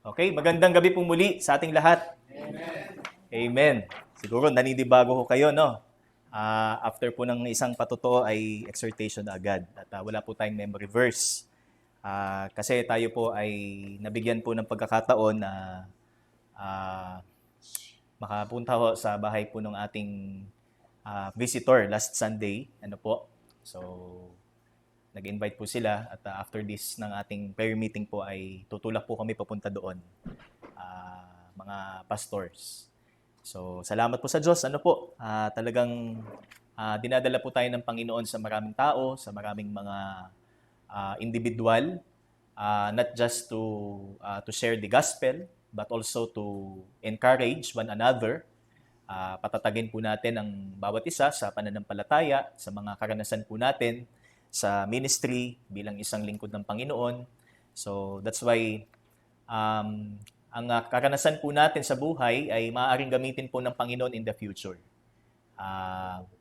Okay, magandang gabi po muli sa ating lahat. Amen. Siguro naninibago ko kayo, no? After po ng isang patuto ay exhortation na agad at wala po tayong memory verse. Kasi tayo po ay nabigyan po ng pagkakataon na ah, makapunta ho sa bahay po ng ating visitor last Sunday. Ano po? So, nag-invite po sila at after this ng ating prayer meeting po ay tutulak po kami papunta doon. Mga pastors. So, salamat po sa Diyos. Ano po, talagang dinadala po tayo ng Panginoon sa maraming tao, sa maraming mga individual, not just to share the gospel, but also to encourage one another. Patatagin po natin ang bawat isa sa pananampalataya, sa mga karanasan po natin, sa ministry bilang isang lingkod ng Panginoon. So, that's why ang karanasan po natin sa buhay ay maaaring gamitin po ng Panginoon in the future.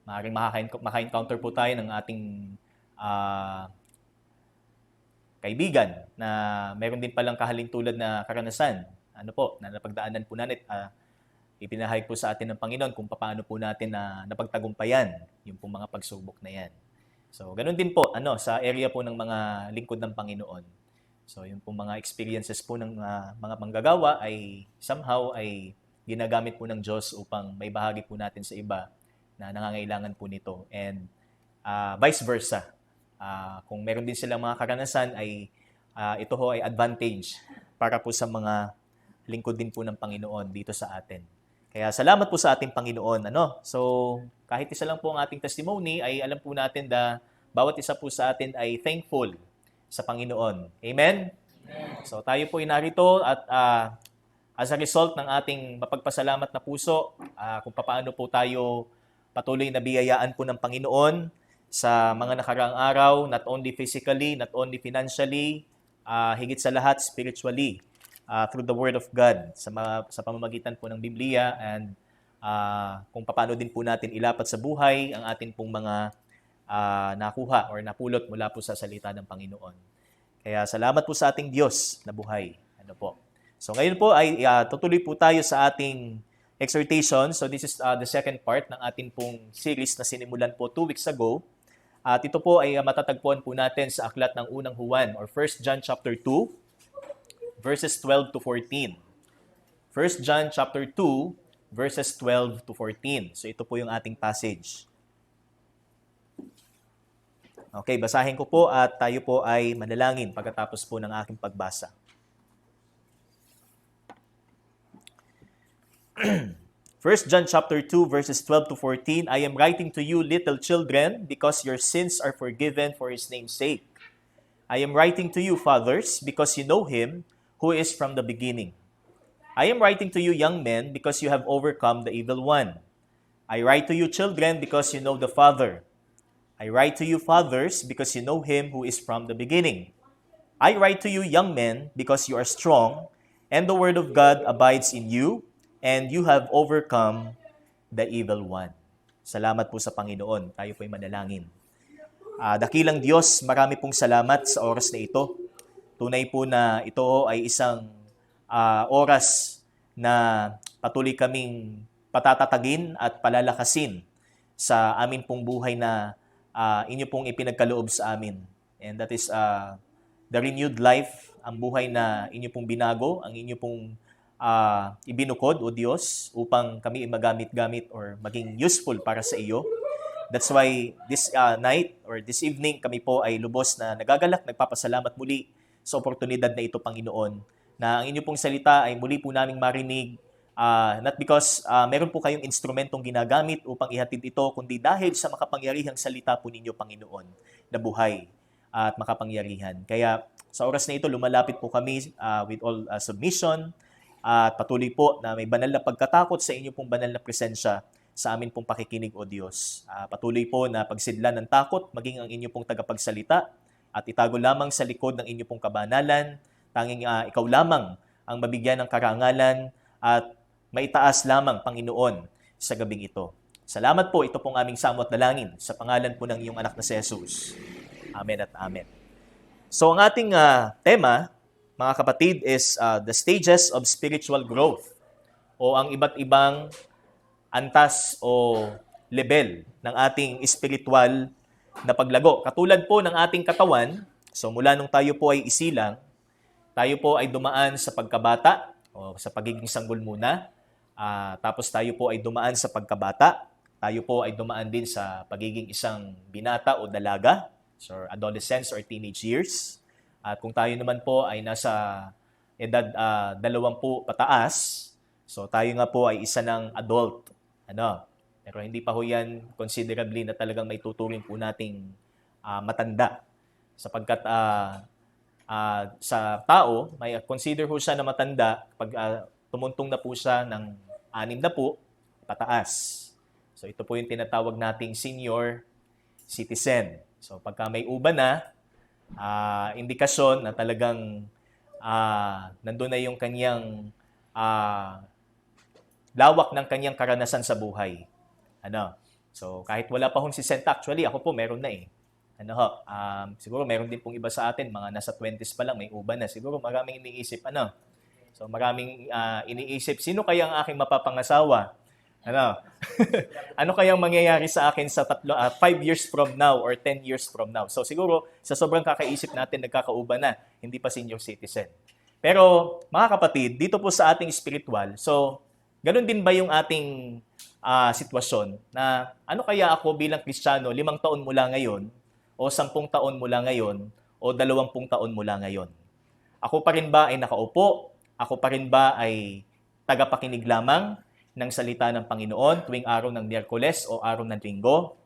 Maaaring maka-encounter po tayo ng ating kaibigan na meron din palang kahalintulad na karanasan. Ano po, na napagdaanan po natin, ipinahayag po sa atin ng Panginoon kung paano po natin na napagtagumpayan yung pong mga pagsubok na yan. So, ganun din po sa area po ng mga lingkod ng Panginoon. So, yung pong mga experiences po ng mga manggagawa ay somehow ay ginagamit po ng Diyos upang may bahagi po natin sa iba na nangangailangan po nito. And vice versa. Kung meron din silang mga karanasan ay ito ho ay advantage para po sa mga lingkod din po ng Panginoon dito sa atin. Kaya salamat po sa ating Panginoon. So, kahit isa lang po ang ating testimony, ay alam po natin na bawat isa po sa atin ay thankful sa Panginoon. Amen? So, tayo po ay narito at as a result ng ating mapagpasalamat na puso, kung paano po tayo patuloy na biyayaan po ng Panginoon sa mga nakaraang araw, not only physically, not only financially, higit sa lahat spiritually, through the Word of God, sa pamamagitan po ng Biblia, and kung paano din po natin ilapat sa buhay ang ating pong mga nakuha or napulot mula po sa salita ng Panginoon. Kaya salamat po sa ating Diyos na buhay. Ano po? So ngayon po ay tutuloy po tayo sa ating exhortation. So this is the second part ng ating pong series na sinimulan po 2 weeks ago. At ito po ay matatagpuan po natin sa aklat ng unang Juan or 1 John chapter 2 verses 12 to 14. 1 John chapter 2 verses 12 to 14. So ito po yung ating passage. Okay, basahin ko po at tayo po ay manalangin pagkatapos po ng aking pagbasa. 1 John chapter 2 verses 12 to 14, I am writing to you, little children, because your sins are forgiven for His name's sake. I am writing to you, fathers, because you know Him who is from the beginning. I am writing to you, young men, because you have overcome the evil one. I write to you, children, because you know the Father. I write to you, fathers, because you know Him who is from the beginning. I write to you, young men, because you are strong, and the word of God abides in you, and you have overcome the evil one. Salamat po sa Panginoon. Tayo po'y manalangin. Dakilang Diyos, marami pong salamat sa oras na ito. Tunay po na ito ay isang oras na patuloy kaming patatatagin at palalakasin sa amin pong buhay na inyo pong ipinagkaloob sa amin. And that is the renewed life, ang buhay na inyo pong binago, ang inyo pong ibinukod, O Diyos, upang kami magamit-gamit or maging useful para sa iyo. That's why this night or this evening kami po ay lubos na nagagalak, nagpapasalamat muli sa oportunidad na ito, Panginoon, na ang inyo pong salita ay muli po naming marinig, not because meron po kayong instrumentong ginagamit upang ihatid ito, kundi dahil sa makapangyarihang salita po ninyo, Panginoon, na buhay at makapangyarihan. Kaya sa oras na ito, lumalapit po kami with all submission at patuloy po na may banal na pagkatakot sa inyo pong banal na presensya sa amin pong pakikinig, O Diyos. Patuloy po na pagsidlan ng takot, maging ang inyo pong tagapagsalita, at itago lamang sa likod ng inyo pong kabanalan. Tanging ikaw lamang ang mabigyan ng karangalan at maitaas lamang, Panginoon, sa gabing ito. Salamat po, ito pong aming samot dalangin sa pangalan po ng iyong anak na si Jesus. Amen at amen. So ang ating tema mga kapatid, is the stages of spiritual growth o ang iba't ibang antas o level ng ating spiritual na paglago. Katulad po ng ating katawan, so mula nung tayo po ay isilang, tayo po ay dumaan sa pagkabata o sa pagiging sanggol muna. Tapos tayo po ay dumaan sa pagkabata. Tayo po ay dumaan din sa pagiging isang binata o dalaga, so adolescence or teenage years. At kung tayo naman po ay nasa edad 20 pataas, so tayo nga po ay isa ng adult. Pero hindi pa ho yan considerably na talagang may tuturing po nating matanda. Sapagkat sa tao, may consider ho siya na matanda pag tumuntong na po siya ng 60 pataas. So ito po yung tinatawag nating senior citizen. So pagka may uba na, indikasyon na talagang nandun na yung kanyang lawak ng kanyang karanasan sa buhay. So kahit wala pa hong 60, actually ako po meron na eh. Siguro meron din pong iba sa atin, mga nasa 20s pa lang, may uba na. Siguro maraming iniisip, So maraming iniisip, sino kaya ang aking mapapangasawa? Ano kayang mangyayari sa akin sa 5 years from now or 10 years from now? So siguro, sa sobrang kakaisip natin, nagkakauba na, hindi pa senior citizen. Pero mga kapatid, dito po sa ating spiritual, so ganun din ba yung ating sitwasyon na ano kaya ako bilang Kristiyano 5 taon mula ngayon o 10 taon mula ngayon o 20 taon mula ngayon? Ako pa rin ba ay nakaupo? Ako pa rin ba ay tagapakinig lamang ng salita ng Panginoon tuwing araw ng Miyerkules o araw ng Linggo?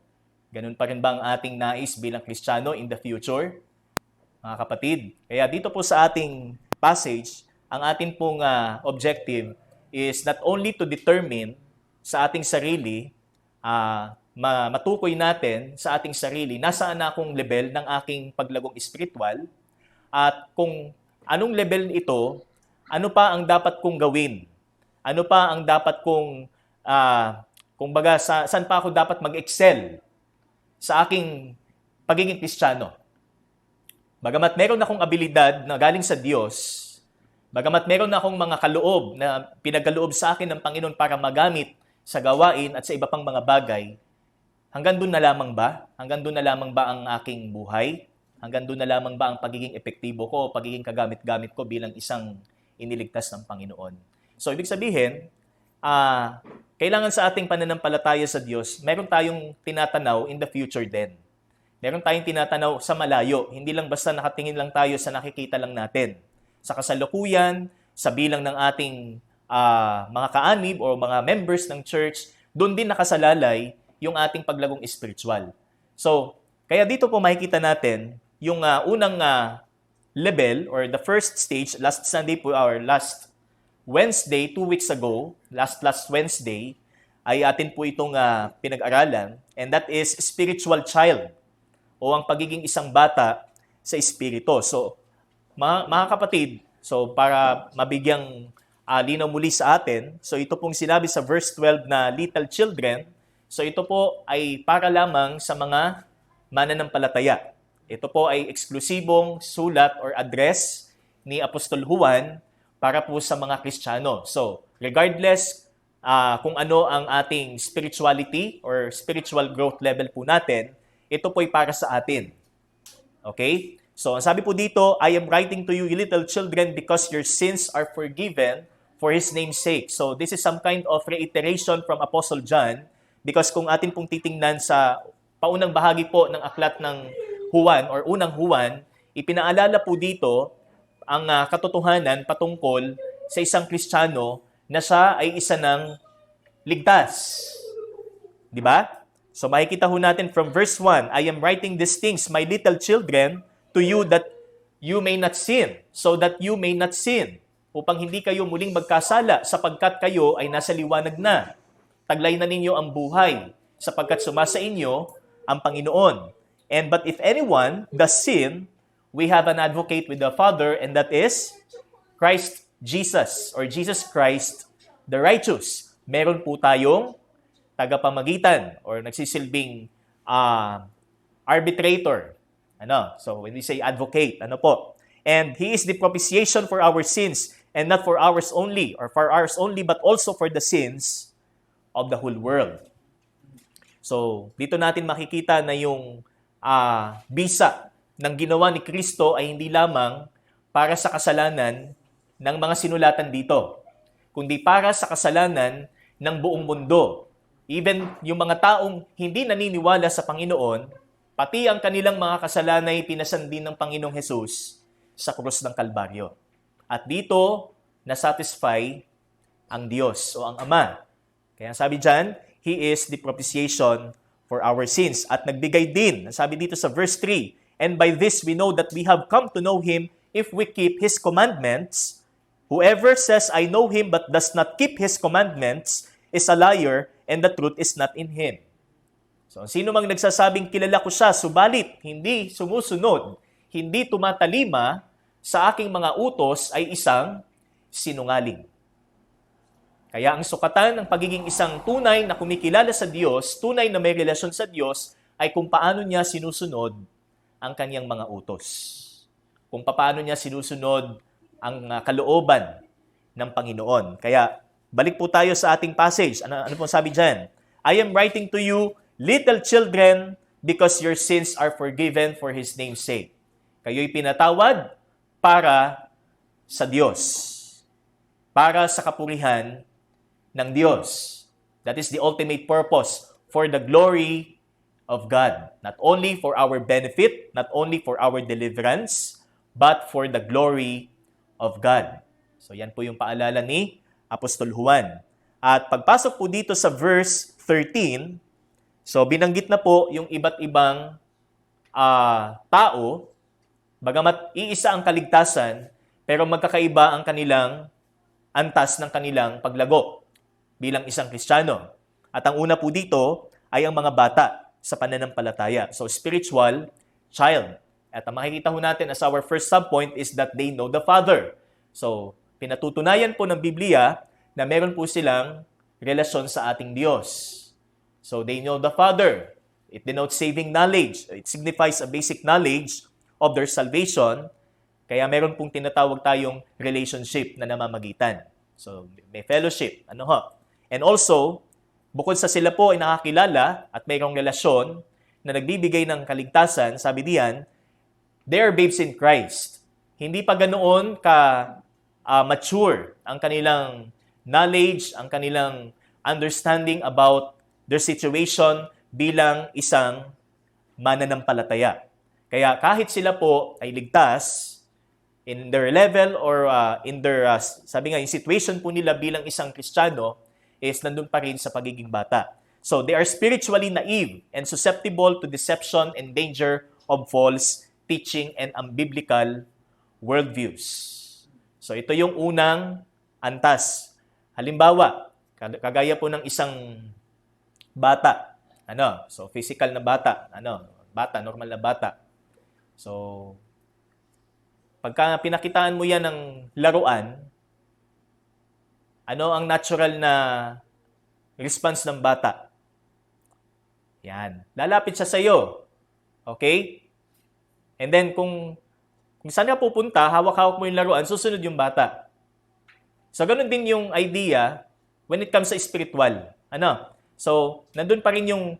Ganun pa rin ba ang ating nais bilang Kristiyano in the future? Mga kapatid, kaya dito po sa ating passage, ang ating pong objective is not only to determine sa ating sarili, matukoy natin sa ating sarili, nasaan na akong level ng aking paglagong espiritual, at kung anong level ito, ano pa ang dapat kong gawin? Ano pa ang dapat kong, saan pa ako dapat mag-excel sa aking pagiging Kristiyano? Bagamat meron akong abilidad na galing sa Diyos, bagamat meron akong mga kaloob na pinagkaloob sa akin ng Panginoon para magamit sa gawain at sa iba pang mga bagay, hanggang doon na lamang ba? Hanggang doon na lamang ba ang aking buhay? Hanggang doon na lamang ba ang pagiging epektibo ko o pagiging kagamit-gamit ko bilang isang iniligtas ng Panginoon? So, ibig sabihin, kailangan sa ating pananampalataya sa Diyos, meron tayong tinatanaw in the future din. Meron tayong tinatanaw sa malayo. Hindi lang basta nakatingin lang tayo sa nakikita lang natin. Sa kasalukuyan, sa bilang ng ating mga kaanib o mga members ng church, doon din nakasalalay yung ating paglagong spiritual. So, kaya dito po makikita natin yung unang level or the first stage, last Sunday po, or last Wednesday, 2 weeks ago, last Wednesday, ay atin po itong pinag-aralan, and that is spiritual child o ang pagiging isang bata sa espiritu. So, mga kapatid, so para mabigyang linaw muli sa atin, so ito pong sinabi sa verse 12 na little children, so ito po ay para lamang sa mga mananampalataya. Ito po ay eksklusibong sulat or address ni Apostol Juan para po sa mga Kristiyano. So, regardless kung ano ang ating spirituality or spiritual growth level po natin, ito po ay para sa atin. Okay? So, ang sabi po dito, I am writing to you, little children, because your sins are forgiven for His name's sake. So, this is some kind of reiteration from Apostle John, because kung atin pong titingnan sa paunang bahagi po ng aklat ng Juan or unang Juan, ipinaalala po dito ang katotohanan patungkol sa isang Kristiyano na siya ay isa ng ligtas. Di ba? So makikita ho natin from verse 1, I am writing these things, my little children, to you that you may not sin, so that you may not sin, upang hindi kayo muling magkasala, sapagkat kayo ay nasa liwanag na. Taglay na ninyo ang buhay, sapagkat sumasa inyo ang Panginoon. And but if anyone does sin, we have an advocate with the Father, and that is Christ Jesus, or Jesus Christ the righteous. Meron po tayong tagapamagitan or nagsisilbing arbitrator. So when we say advocate, ano po? And He is the propitiation for our sins, and not for ours only, or for ours only, but also for the sins of the whole world. So, dito natin makikita na yung bisa ng ginawa ni Kristo ay hindi lamang para sa kasalanan ng mga sinulatan dito, kundi para sa kasalanan ng buong mundo. Even yung mga taong hindi naniniwala sa Panginoon, pati ang kanilang mga kasalanan ay pinasandin ng Panginoong Hesus sa krus ng Kalbaryo. At dito, na-satisfy ang Diyos o ang Ama. Kaya sabi dyan, He is the propitiation for our sins. At nagbigay din, sabi dito sa verse 3, "And by this we know that we have come to know Him if we keep His commandments. Whoever says, 'I know Him,' but does not keep His commandments is a liar, and the truth is not in him." So, sino mang nagsasabing kilala ko siya, subalit hindi sumusunod, hindi tumatalima sa aking mga utos, ay isang sinungaling. Kaya ang sukatan ng pagiging isang tunay na kumikilala sa Diyos, tunay na may relasyon sa Diyos, ay kung paano niya sinusunod ang kanyang mga utos. Kung paano niya sinusunod ang kalooban ng Panginoon. Kaya, balik po tayo sa ating passage. Ano pong sabi dyan? "I am writing to you, little children, because your sins are forgiven for His name's sake." Kayo'y pinatawad para sa Diyos. Para sa kapurihan ng Diyos. That is the ultimate purpose, for the glory of God. Not only for our benefit, not only for our deliverance, but for the glory of God. So yan po yung paalala ni Apostol Juan. At pagpasok po dito sa verse 13, so binanggit na po yung iba't ibang tao, bagamat iisa ang kaligtasan, pero magkakaiba ang kanilang antas ng kanilang paglago bilang isang Kristiyano. At ang una po dito ay ang mga bata sa pananampalataya. So spiritual child. At ang makikita ho natin as our first subpoint is that they know the Father. So, pinatutunayan po ng Biblia na meron po silang relasyon sa ating Diyos. So, they know the Father. It denotes saving knowledge. It signifies a basic knowledge of their salvation. Kaya meron pong tinatawag tayong relationship na namamagitan. So, may fellowship. And also, bukod sa sila po ay nakakilala at mayroong relasyon na nagbibigay ng kaligtasan, sabi diyan, they are babes in Christ. Hindi pa ganoon mature ang kanilang knowledge, ang kanilang understanding about their situation bilang isang mananampalataya. Kaya kahit sila po ay ligtas, in their level or in their, sabi nga, yung situation po nila bilang isang Kristiyano is nandun pa rin sa pagiging bata. So they are spiritually naive and susceptible to deception and danger of false teaching and unbiblical worldviews. So ito yung unang antas. Halimbawa, kagaya po ng isang bata. So physical na bata. Normal na bata. So, pagka pinakitaan mo yan ng laruan, ano ang natural na response ng bata? Yan. Lalapit siya sa iyo. Okay? And then, kung saan ka pupunta, hawak-hawak mo yung laruan, susunod yung bata. So, ganun din yung idea when it comes sa spiritual. So, nandun pa rin yung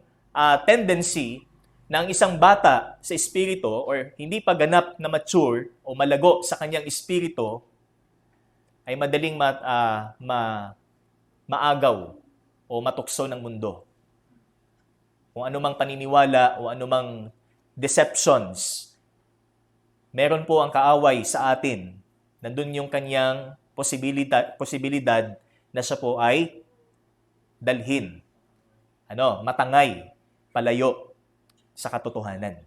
tendency ng isang bata sa espiritu or hindi pa ganap na mature o malago sa kanyang espiritu ay madaling maagaw o matukso ng mundo. Kung anumang paniniwala o anumang deceptions, meron po ang kaaway sa atin. Nandun yung kanyang posibilidad na siya po ay dalhin. Matangay, palayo sa katotohanan.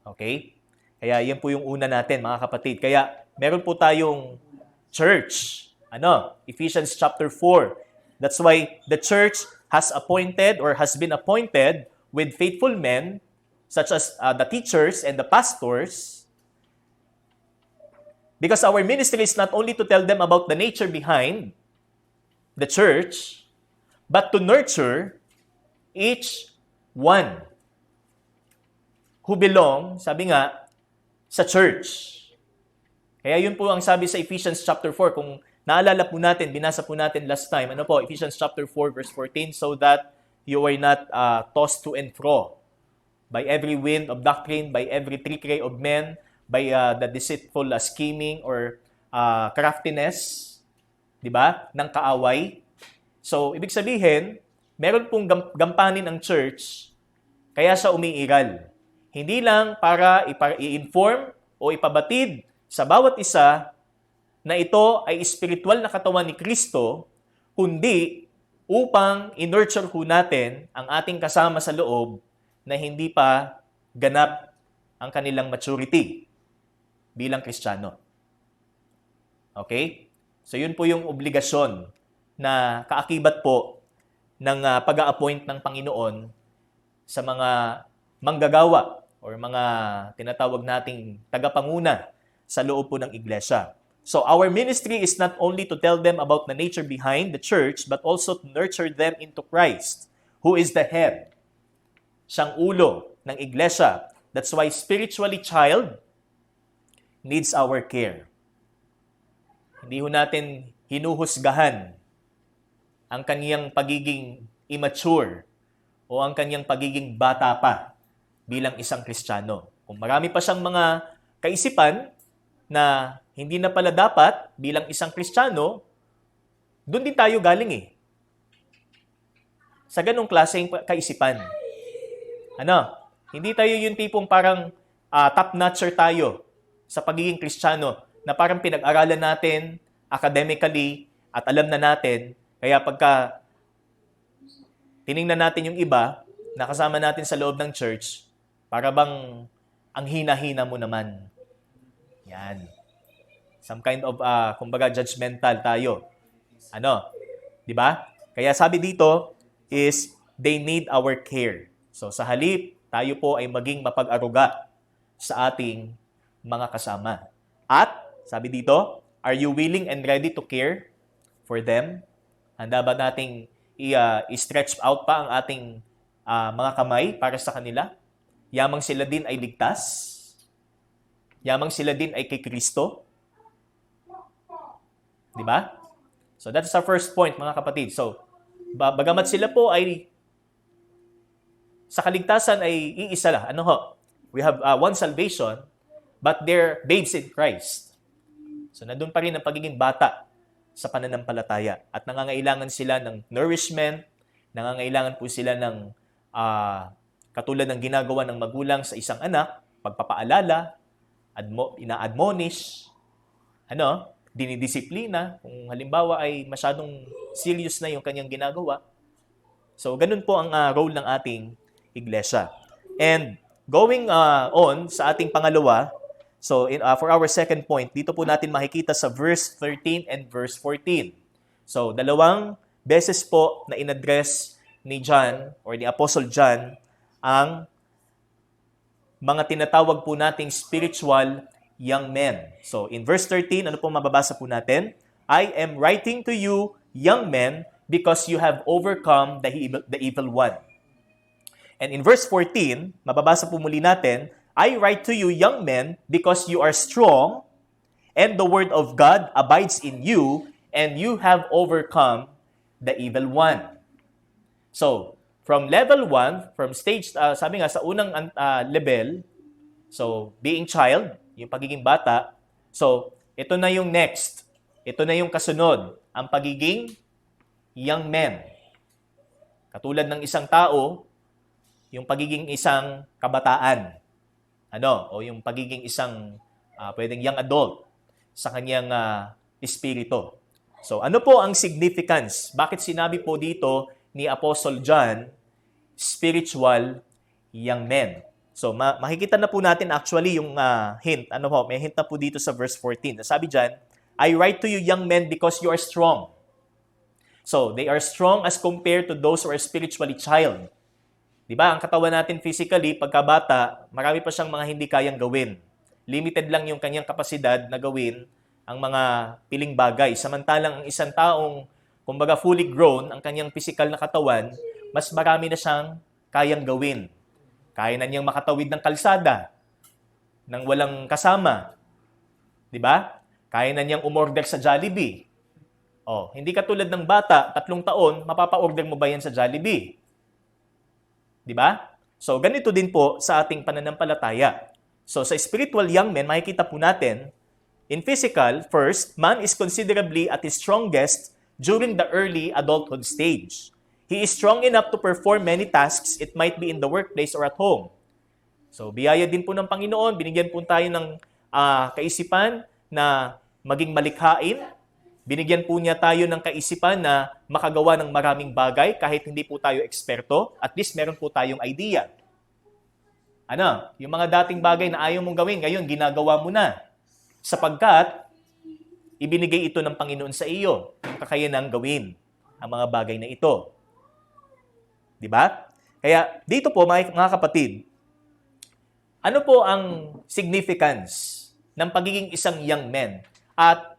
Okay? Kaya yan po yung una natin, mga kapatid. Kaya meron po tayong church. Ephesians chapter 4. That's why the church has appointed or has been appointed with faithful men such as the teachers and the pastors, because our ministry is not only to tell them about the nature behind the church, but to nurture each one who belong, sabi nga, sa church. Kaya yun po ang sabi sa Ephesians chapter 4. Kung naalala po natin, binasa po natin last time, ano po, Ephesians chapter 4 verse 14, so that you are not tossed to and fro by every wind of doctrine, by every trickery of men, by the deceitful scheming or craftiness, di ba, ng kaaway. So, ibig sabihin, meron pong gampanin ang church, kaya siya umiiral. Hindi lang para i-inform o ipabatid sa bawat isa na ito ay spiritual na katawan ni Kristo, kundi upang in-nurture ho natin ang ating kasama sa loob na hindi pa ganap ang kanilang maturity bilang Kristiyano. Okay? So yun po yung obligasyon na kaakibat po ng pag-a-appoint ng Panginoon sa mga manggagawa or mga tinatawag nating tagapanguna sa loob po ng iglesia. So our ministry is not only to tell them about the nature behind the church, but also to nurture them into Christ, who is the head. Siyang ulo ng iglesia. That's why spiritually child needs our care. Hindi ho natin hinuhusgahan ang kaniyang pagiging immature o ang kaniyang pagiging bata pa bilang isang Kristiyano. Kung marami pa siyang mga kaisipan na hindi na pala dapat bilang isang Kristiyano, doon din tayo galing eh. Sa ganong klaseng kaisipan. Hindi tayo yung tipong parang top-notcher tayo sa pagiging Kristiyano na parang pinag-aralan natin academically at alam na natin. Kaya pagka tiningnan natin yung iba na kasama natin sa loob ng church, para bang ang hina-hina mo naman. Yan. Some kind of, kumbaga, judgmental tayo. Di ba? Kaya sabi dito is, they need our care. So sa halip, tayo po ay maging mapag-aruga sa ating mga kasama. At, sabi dito, are you willing and ready to care for them? Handa ba nating i-stretch out pa ang ating mga kamay para sa kanila? Yamang sila din ay ligtas? Yamang sila din ay kay Kristo? Di ba? So that's our first point, mga kapatid. So, bagamat sila po ay sa kaligtasan ay iisa lang. We have one salvation, but they're babes in Christ. So, nandun pa rin ang pagiging bata sa pananampalataya. At nangangailangan sila ng nourishment, nangangailangan po sila ng katulad ng ginagawa ng magulang sa isang anak, pagpapaalala, ina-admonish, dinidisiplina, kung halimbawa ay masyadong serious na yung kanyang ginagawa. So, ganun po ang role ng ating iglesia. And going on sa ating pangalawa, so for our second point, dito po natin makikita sa verse 13 and verse 14. So, dalawang beses po na in-address ni John or ni Apostle John ang mga tinatawag po nating spiritual young men. So, in verse 13, ano po mababasa po natin? I am writing to you, young men, because you have overcome the evil one. And in verse 14, mababasa po muli natin, I write to you, young men, because you are strong, and the word of God abides in you, and you have overcome the evil one. So, from level 1, from stage, sabi nga, sa unang level, so, being child, yung pagiging bata, so, ito na yung next. Ito na yung kasunod, ang pagiging young men. Katulad ng isang tao, yung pagiging isang kabataan, o yung pagiging isang pwedeng young adult sa kanyang espiritu. So, ano po ang significance? Bakit sinabi po dito ni Apostle John, spiritual young men? So, makikita na po natin actually yung hint. May hint na po dito sa verse 14. Sabi dyan, I write to you, young men, because you are strong. So, they are strong as compared to those who are spiritually child. Diba? Ang katawan natin physically, pagkabata, marami pa siyang mga hindi kayang gawin. Limited lang yung kanyang kapasidad na gawin ang mga piling bagay. Samantalang ang isang taong, kumbaga fully grown, ang kanyang physical na katawan, mas marami na siyang kayang gawin. Kaya na niyang makatawid ng kalsada. nang walang kasama. 'Di ba? Kaya na niyang umorder sa Jollibee. Oh, hindi katulad ng bata, 3 taon, mapapa-order mo ba yan sa Jollibee? 'Di ba? So, ganito din po sa ating pananampalataya. So, sa spiritual young men, makikita po natin, in physical, first, man is considerably at his strongest during the early adulthood stage. He is strong enough to perform many tasks. It might be in the workplace or at home. So, biyaya din po ng Panginoon. Binigyan po tayo ng kaisipan na maging malikhain. Binigyan po niya tayo ng kaisipan na makagawa ng maraming bagay kahit hindi po tayo eksperto. At least meron po tayong idea. Ano? Yung mga dating bagay na ayaw mong gawin, ngayon ginagawa mo na. Sapagkat ibinigay ito ng Panginoon sa iyo. Yung kakayanang gawin ang mga bagay na ito. Di ba? Kaya dito po mga kapatid, ano po ang significance ng pagiging isang young man? At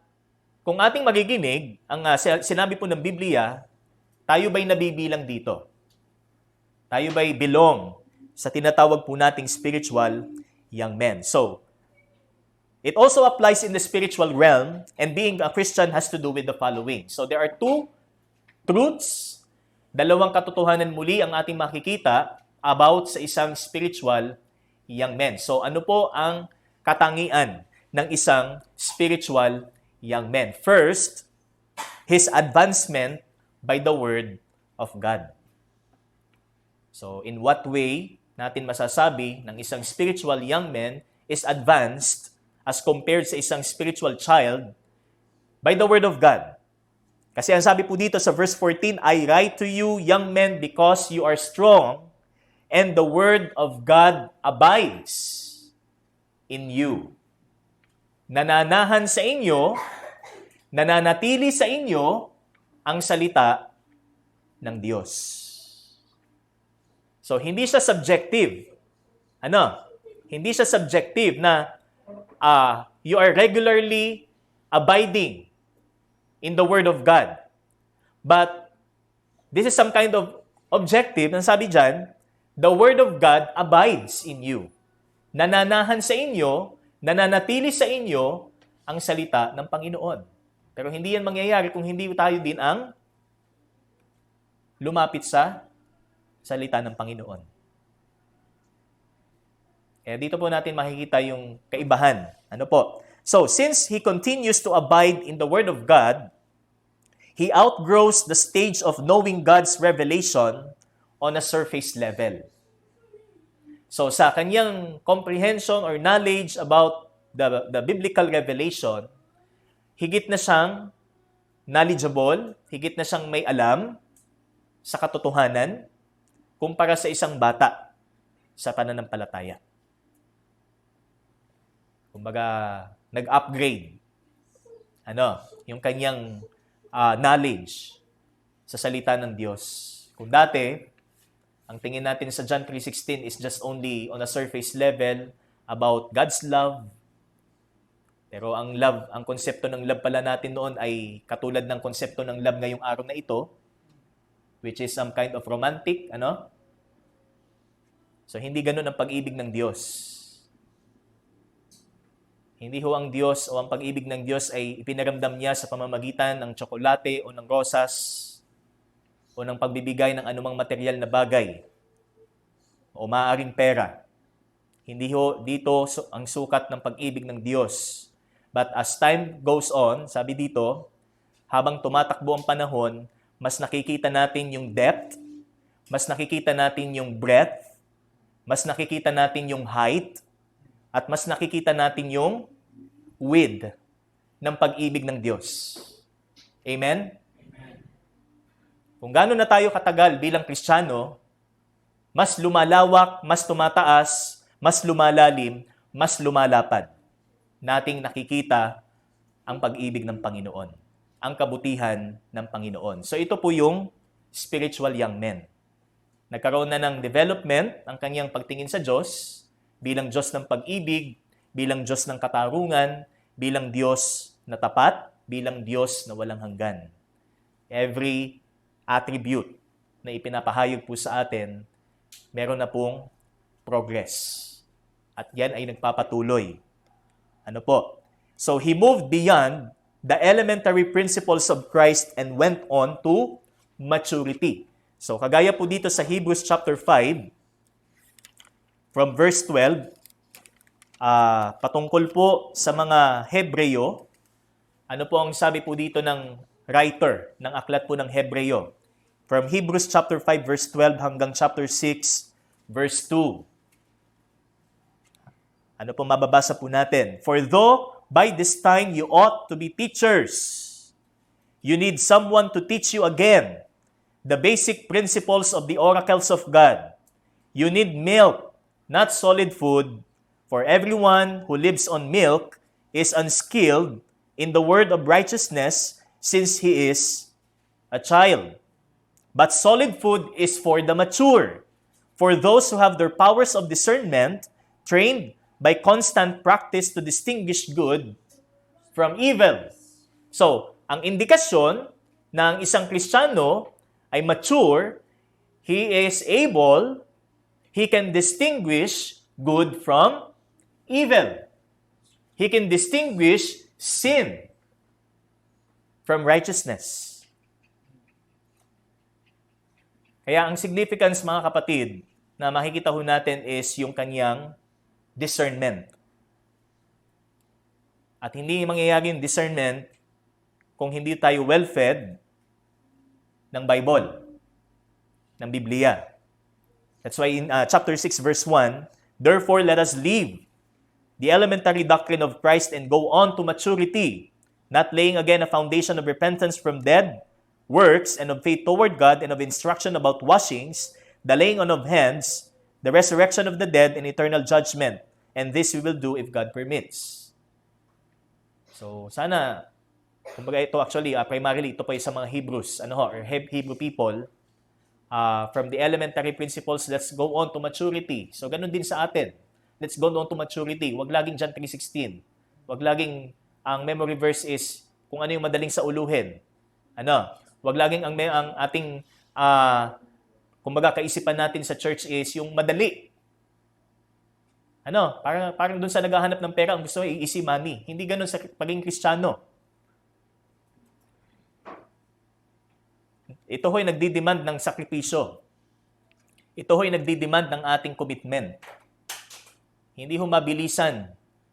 kung ating magiginig, ang sinabi po ng Biblia, tayo ba'y nabibilang dito? Tayo ba'y belong sa tinatawag po nating spiritual young men? So, it also applies in the spiritual realm, and being a Christian has to do with the following. So, there are 2 truths, 2 katotohanan muli ang ating makikita about sa isang spiritual young man. So, ano po ang katangian ng isang spiritual young man? First, his advancement by the Word of God. So, in what way natin masasabi ng isang spiritual young man is advanced as compared sa isang spiritual child? By the Word of God. Kasi ang sabi po dito sa verse 14, I write to you, young men, because you are strong, and the Word of God abides in you. Nananahan sa inyo, nananatili sa inyo ang salita ng Diyos. So, hindi siya subjective. Ano? Hindi siya subjective na you are regularly abiding in the Word of God. But this is some kind of objective. Ang sabi dyan, the Word of God abides in you. Nananahan sa inyo, nananatili sa inyo ang salita ng Panginoon. Pero hindi yan mangyayari kung hindi tayo din ang lumapit sa salita ng Panginoon. Kaya dito po natin makikita yung kaibahan. Ano po? So, since he continues to abide in the Word of God, he outgrows the stage of knowing God's revelation on a surface level. So, sa kanyang comprehension or knowledge about the biblical revelation, higit na siyang knowledgeable, higit na siyang may alam sa katotohanan kumpara sa isang bata sa pananampalataya. Kumbaga, nag-upgrade yung kanyang knowledge sa salita ng Diyos. Kung dati, ang tingin natin sa John 3:16 is just only on a surface level about God's love. Pero ang love, ang konsepto ng love pala natin noon ay katulad ng konsepto ng love ngayong araw na ito, which is some kind of romantic, So, hindi ganun ang pag-ibig ng Diyos. Hindi ho ang Diyos o ang pag-ibig ng Diyos ay ipinaramdam niya sa pamamagitan ng tsokolate o ng rosas o ng pagbibigay ng anumang material na bagay o maaaring pera. Hindi ho dito ang sukat ng pag-ibig ng Diyos. But as time goes on, sabi dito, habang tumatakbo ang panahon, mas nakikita natin yung depth, mas nakikita natin yung breadth, mas nakikita natin yung height, at mas nakikita natin yung width ng pag-ibig ng Diyos. Amen? Kung gaano na tayo katagal bilang Kristiyano, mas lumalawak, mas tumataas, mas lumalalim, mas lumalapad nating nakikita ang pag-ibig ng Panginoon, ang kabutihan ng Panginoon. So ito po yung spiritual young men. Nagkaroon na ng development ang kanyang pagtingin sa Diyos bilang Diyos ng pag-ibig, bilang Diyos ng katarungan, bilang Diyos na tapat, bilang Diyos na walang hanggan. Every attribute na ipinapahayag po sa atin, meron na pong progress At yan ay nagpapatuloy. Ano po? So, he moved beyond the elementary principles of Christ and went on to maturity. So, kagaya po dito sa Hebrews chapter 5, from verse 12, patungkol po sa mga Hebreo, ano po ang sabi po dito ng writer ng aklat po ng Hebreo? From Hebrews chapter 5 verse 12 hanggang chapter 6 verse 2. Ano po mababasa po natin? For though by this time you ought to be teachers, you need someone to teach you again the basic principles of the oracles of God. You need milk, not solid food, for everyone who lives on milk is unskilled in the word of righteousness, since he is a child. But solid food is for the mature, for those who have their powers of discernment trained by constant practice to distinguish good from evil. So, ang indikasyon ng isang Kristiyano ay mature, he is able, he can distinguish good from evil. He can distinguish sin from righteousness. Kaya ang significance, mga kapatid, na makikita ho natin is yung kanyang discernment. At hindi mangyayari yung discernment kung hindi tayo well-fed ng Bible, ng Biblia. That's why in chapter 6 verse 1, therefore let us leave the elementary doctrine of Christ and go on to maturity, not laying again a foundation of repentance from dead works and of faith toward God and of instruction about washings, the laying on of hands, the resurrection of the dead, and eternal judgment. And this we will do if God permits. So, sana, kumbaga ito actually, primarily, ito po sa mga Hebrews, or Hebrew people, from the elementary principles, let's go on to maturity. So, ganun din sa atin. Let's go on to maturity. Wag laging John 3:16. Wag laging, ang memory verse is, kung ano yung madaling sa uluhin. Wag laging ang ating, kumbaga, kaisipan natin sa church is yung madali. Parang dun sa naghahanap ng pera, ang gusto ay easy money. Hindi ganun sa pagiging Kristiyano. Ito ho'y nagdi-demand ng sakripisyo. Ito ho'y nagdi-demand ng ating commitment. Hindi ho mabilisan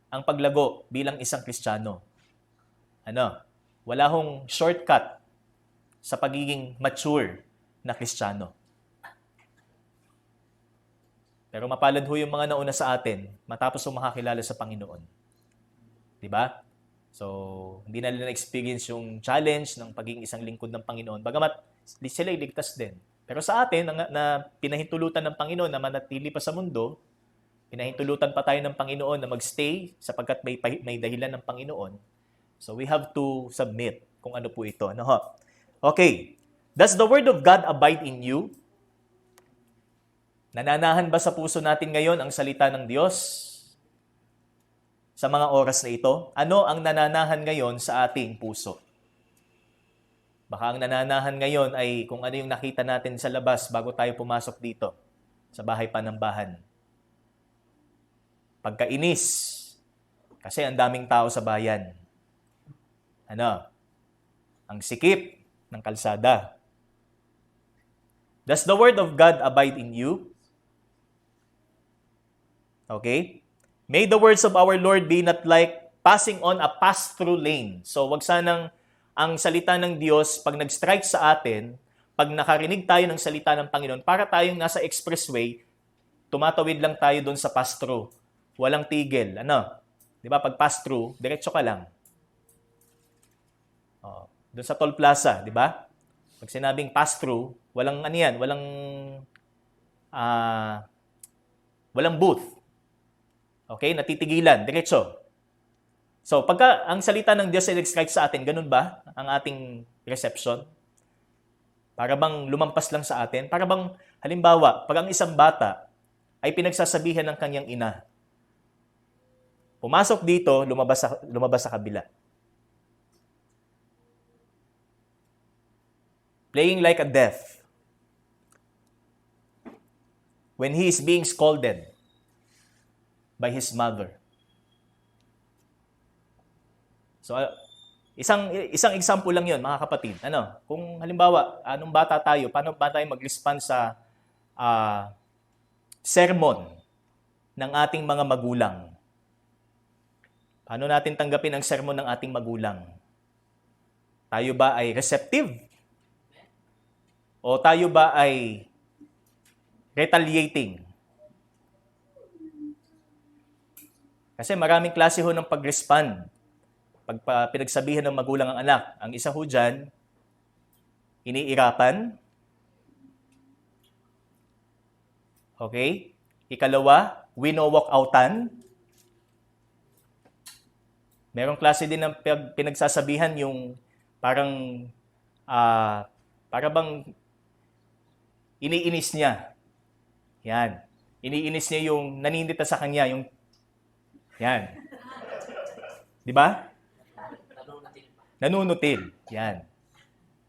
ang paglago bilang isang Kristiyano. Wala hong shortcut sa pagiging mature na Kristiyano. Pero mapalad ho yung mga nauna sa atin matapos ho makakilala sa Panginoon. Diba? So, hindi na nila na-experience yung challenge ng pagiging isang lingkod ng Panginoon. Bagamat sila ligtas din. Pero sa atin, na pinahintulutan ng Panginoon na manatili pa sa mundo, pinahintulutan pa tayo ng Panginoon na magstay sapagkat may dahilan ng Panginoon. So, we have to submit kung ano po ito. Okay. Does the Word of God abide in you? Nananahan ba sa puso natin ngayon ang salita ng Diyos sa mga oras na ito? Ano ang nananahan ngayon sa ating puso? Baka ang nananahan ngayon ay kung ano yung nakita natin sa labas bago tayo pumasok dito sa bahay panambahan. Pagkainis, kasi ang daming tao sa bayan. Ang sikip ng kalsada. Does the Word of God abide in you? Okay? May the words of our Lord be not like passing on a pass-through lane. So, wag sanang ang salita ng Diyos, pag nag-strike sa atin, pag nakarinig tayo ng salita ng Panginoon, para tayong nasa expressway, tumatawid lang tayo doon sa pass-through. Walang tigil. Di ba? Pag pass-through, diretso ka lang. Doon sa toll plaza, di ba? Pag sinabing pass-through, walang walang booth. Okay? Natitigilan. Diretso. So, pagka ang salita ng Diyos ay nag-strike sa atin, ganun ba ang ating reception? Para bang lumampas lang sa atin? Para bang, halimbawa, pag ang isang bata ay pinagsasabihan ng kanyang ina, pumasok dito, lumabas sa kabila. Playing like a deaf. When he is being scolded. by his mother. So, isang example lang 'yon, mga kapatid. Kung halimbawa, anong bata tayo, paano ba tayo mag-respond sa sermon ng ating mga magulang? Paano natin tanggapin ang sermon ng ating magulang? Tayo ba ay receptive? O tayo ba ay retaliating? Kasi maraming klase ho ng pag-respond. Pag pinagsabihan ng magulang ang anak, ang isa ho dyan, iniirapan. Okay? Ikalawa, wino-walk-outan. Merong klase din ng pinagsasabihan yung parang, para bang iniinis niya. Yan. Iniinis niya yung naninita sa kanya, yung, yan. Di ba? Nanunutil. Yan.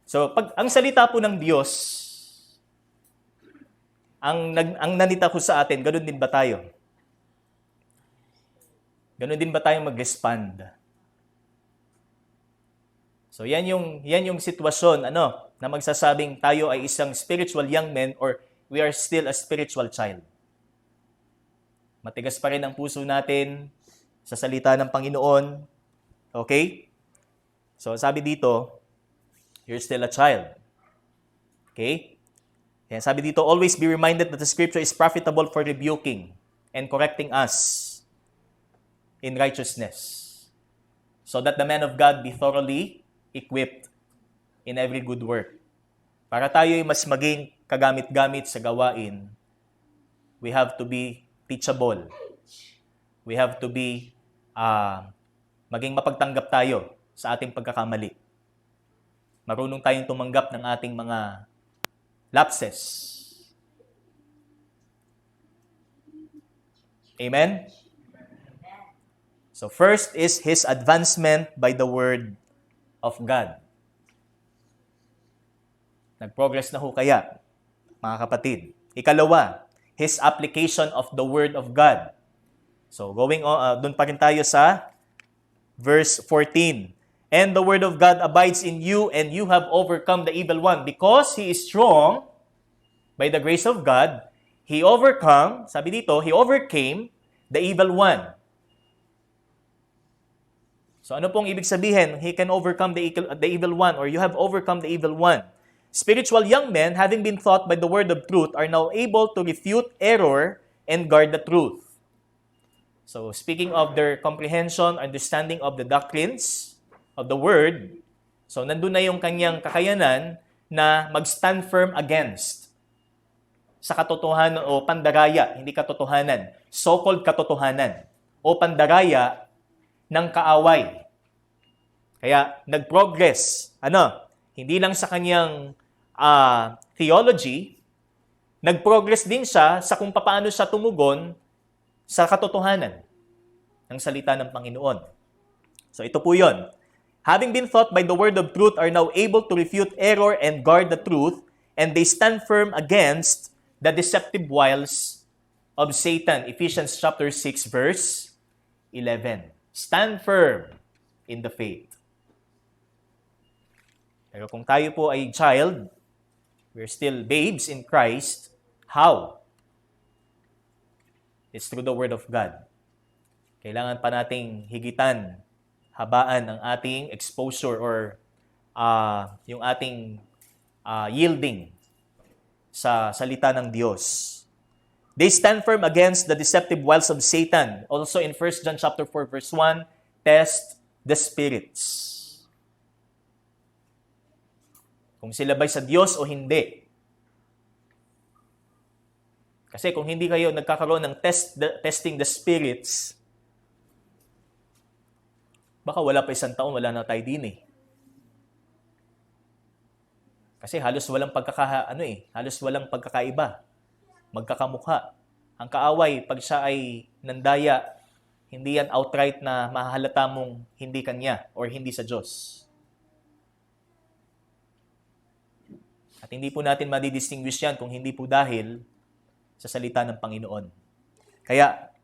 So, pag ang salita po ng Diyos, ang nanita ko sa atin, ganun din ba tayo? Ganun din ba tayo mag-respond? So yan yung sitwasyon na magsasabing tayo ay isang spiritual young man or we are still a spiritual child. Matigas pa rin ang puso natin sa salita ng Panginoon. Okay? So sabi dito, you're still a child. Okay? Yan, sabi dito, always be reminded that the scripture is profitable for rebuking and correcting us in righteousness, so that the man of God be thoroughly equipped in every good work. Para tayo ay mas maging kagamit-gamit sa gawain, we have to be teachable. We have to be, maging mapagtanggap tayo sa ating pagkakamali. Marunong tayong tumanggap ng ating mga lapses. Amen? So first is his advancement by the word of God. Nag-progress na ho kaya, mga kapatid. Ikalawa, his application of the word of God. So going on, doon pa rin tayo sa verse 14. And the word of God abides in you, and you have overcome the evil one. Because he is strong, by the grace of God, he overcame the evil one. So ano pong ibig sabihin? He can overcome the evil one, or you have overcome the evil one. Spiritual young men, having been taught by the word of truth, are now able to refute error and guard the truth. So speaking of their comprehension, understanding of the doctrines of the word, so nandun na yung kanyang kakayanan na mag-stand firm against sa katotohanan o pandaraya, hindi katotohanan, so-called katotohanan o pandaraya ng kaaway. Kaya nag-progress, hindi lang sa kanyang theology, nag-progress din siya sa kung paano siya tumugon sa katotohanan ng salita ng Panginoon. So ito po yun. Having been taught by the word of truth, are now able to refute error and guard the truth, and they stand firm against the deceptive wiles of Satan. Ephesians chapter 6, verse 11. Stand firm in the faith. Pero kung tayo po ay child, we're still babes in Christ, how? It's through the Word of God. Kailangan pa nating higitan, habaan ang ating exposure or yung ating yielding sa salita ng Diyos. They stand firm against the deceptive wiles of Satan. Also in 1 John chapter 4 verse 1, test the spirits. Kung sila ba'y sa Diyos o hindi. Kasi kung hindi kayo nagkakaroon ng testing the spirits, baka wala pa isang taon, wala na tayo din eh. Kasi halos walang pagkakaiba. Magkakamukha. Ang kaaway, pag siya ay nandaya, hindi yan outright na mahahalata mong hindi kanya or hindi sa Diyos. At hindi po natin madidistinguish yan kung hindi po dahil sa salita ng Panginoon. Kaya,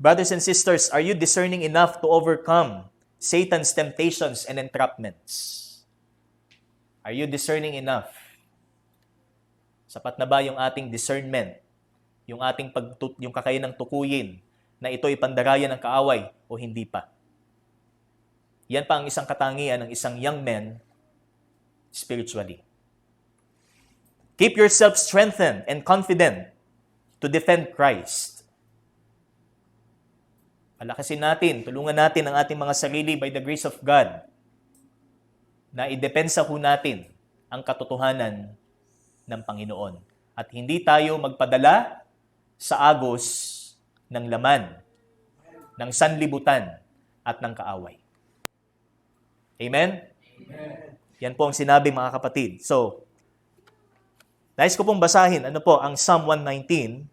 Brothers and sisters, are you discerning enough to overcome Satan's temptations and entrapments? Are you discerning enough? Sapat na ba yung ating discernment? Yung ating yung kakayanang tukuyin na ito ay pandarayan ng kaaway o hindi pa? Yan pa ang isang katangian ng isang young man spiritually. Keep yourself strengthened and confident to defend Christ. Palakasin natin, tulungan natin ang ating mga sarili by the grace of God na idepensa ho natin ang katotohanan ng Panginoon. At hindi tayo magpadala sa agos ng laman, ng sanlibutan, at ng kaaway. Amen? Amen. Yan po ang sinabi, mga kapatid. So, nais ko pong basahin, ano po, ang Psalm 119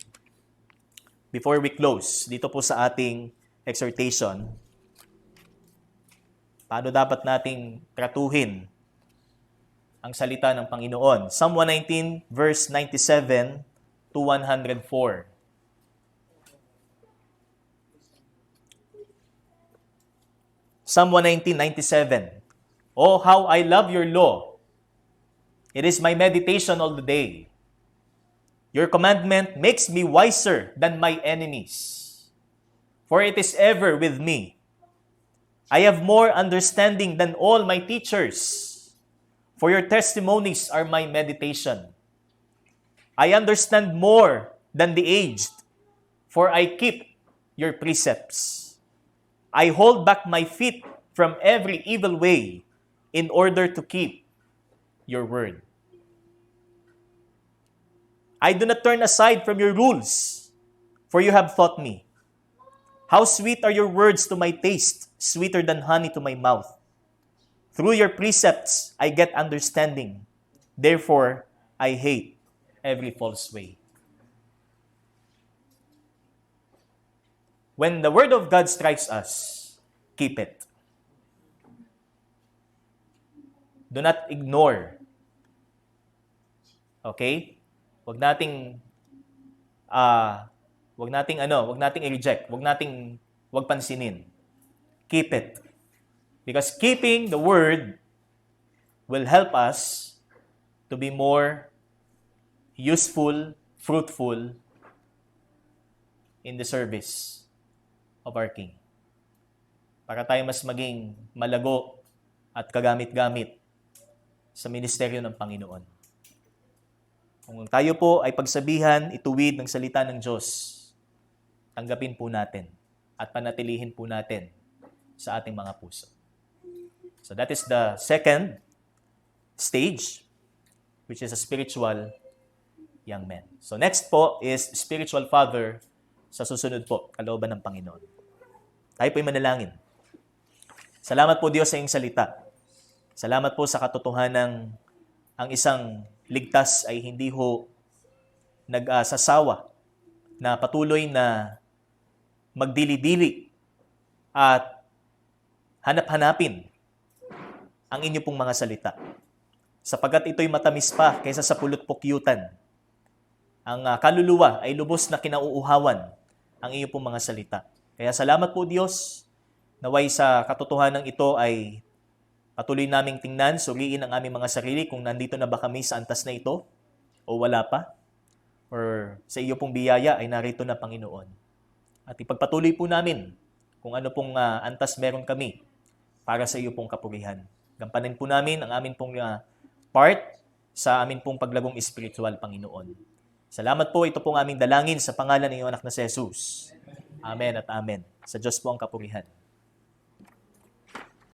before we close. Dito po sa ating exhortation. Paano dapat nating tratuhin ang salita ng Panginoon? Psalm 119, verse 97 to 104. Psalm 119:97. Oh, how I love your law. It is my meditation all the day. Your commandment makes me wiser than my enemies, for it is ever with me. I have more understanding than all my teachers, for your testimonies are my meditation. I understand more than the aged, for I keep your precepts. I hold back my feet from every evil way in order to keep your word. I do not turn aside from your rules, for you have taught me. How sweet are your words to my taste, sweeter than honey to my mouth. Through your precepts, I get understanding. Therefore, I hate every false way. When the word of God strikes us, keep it. Do not ignore. Okay? Wag nating i-reject. Wag pansinin. Keep it. Because keeping the word will help us to be more useful, fruitful in the service of our King. Para tayo mas maging malago at kagamit-gamit sa ministeryo ng Panginoon. Kung tayo po ay pagsabihan, ituwid ng salita ng Diyos, tanggapin po natin at panatilihin po natin sa ating mga puso. So that is the second stage, which is a spiritual young man. So next po is spiritual father sa susunod po, kalooban ng Panginoon. Tayo po'y manalangin. Salamat po Diyos sa iyong salita. Salamat po sa katotohanan ang isang ligtas ay hindi ho nag-sasawa na patuloy na magdili-dili at hanap-hanapin ang inyo pong mga salita. Sapagkat ito'y matamis pa kaysa sa pulot-pukyutan. Ang kaluluwa ay lubos na kinauuhawan ang inyo pong mga salita. Kaya salamat po Diyos, naway sa katotohanan ito ay patuloy naming tingnan, suriin ang aming mga sarili kung nandito na ba kami sa antas na ito o wala pa. Or sa iyo pong biyaya ay narito na Panginoon. At ipagpatuloy po namin kung ano pong antas meron kami para sa iyo pong kapurihan. Gampanin po namin ang amin pong part sa amin pong paglagong espiritual, Panginoon. Salamat po, ito pong aming dalangin sa pangalan ng iyong anak na si Jesus. Amen at amen. Sa Diyos po ang kapurihan.